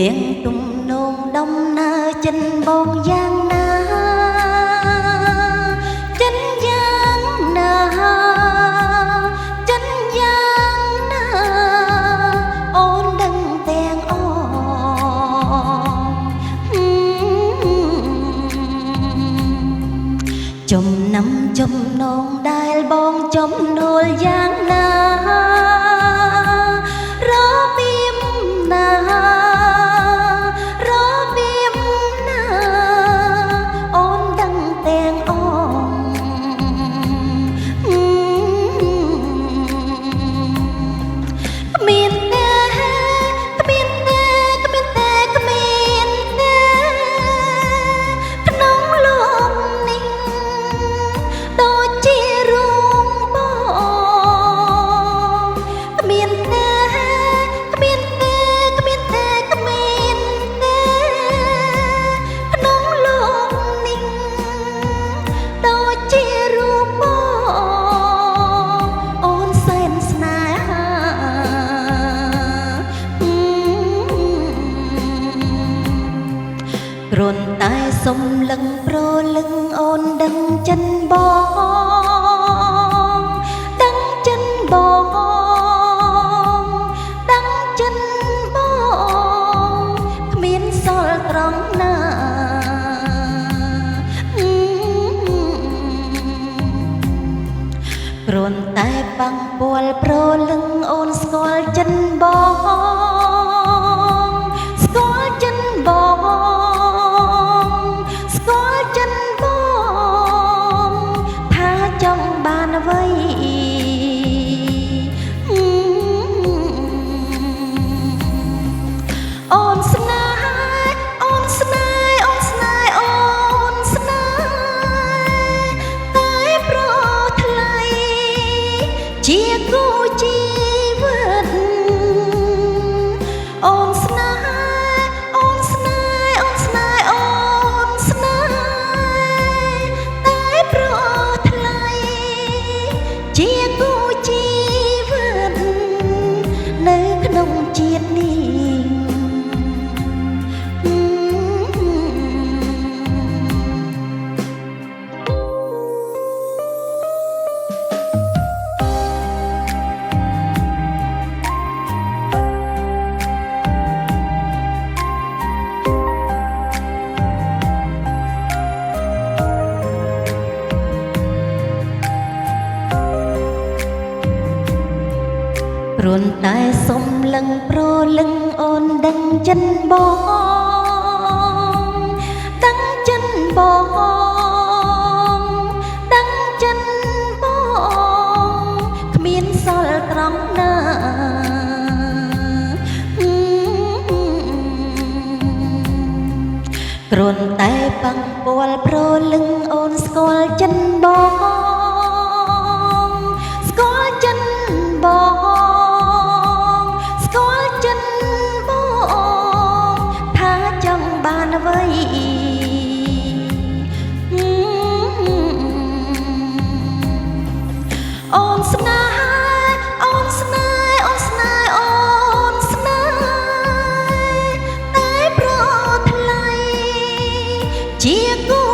នាងទំនងដំណើរចិនបងយ៉ាងណាចិនយ៉ាងណាចិនយ៉ាងណាអូនដឹងទាំងអចំណាំចំណងដែលបងចំនួលយ៉ាងណារបៀបណារបៀបណាអូនដឹងទាំងអងគ្មានទេគ្មានទេគ្មានទេគ្មានទេក្នុងលោកនេះដូចជារូងបងគ្មានទេគ្មានទេគ្មានទេគ្មានទេក្នុងលោកនេះដូចជារូងបងអូនសែនស្នេហាគ្រាន់តែសុំលឹងប្រលឹងអូនដឹងចិនបងដឹងចិនបងដឹងចិនបងគ្មានសល់ត្រង់ណាគ្រាន់តែបាំងពាល់ប្រលឹងអូនស្គាល់ចិនបងស្គាល់ចិនបងស្គាល់ចិនបងថាចង់បានអ្វីអូនស្នេហ៍អូនស្នេហ៍អូនស្នេហ៍អូនស្នេហ៍តែប្រថ្លៃជាគូជីវិតអូនស្នេហ៍អូនស្នេហ៍អូនស្នេហ៍អូនស្នេហ៍តែប្រថ្លៃជាគូជីវិតនៅក្នុងជាតិនេះគ្រាន់តែសុំលឹងប្រលឹងអូនដឹងចិនបងដឹងចិនបងដឹងចិនបងគ្មានសល់ត្រង់ណាគ្រាន់តែបាំងពាល់ប្រលឹងអូនស្គាល់ចិនបងស្គាល់ចិនបងស្គាល់ចិនបងថាចង់បានអ្វីអូនស្នេហ៍អូនស្នេហ៍អូនស្នេហ៍អូនស្នេហ៍តែប្រថ្លៃជាគូ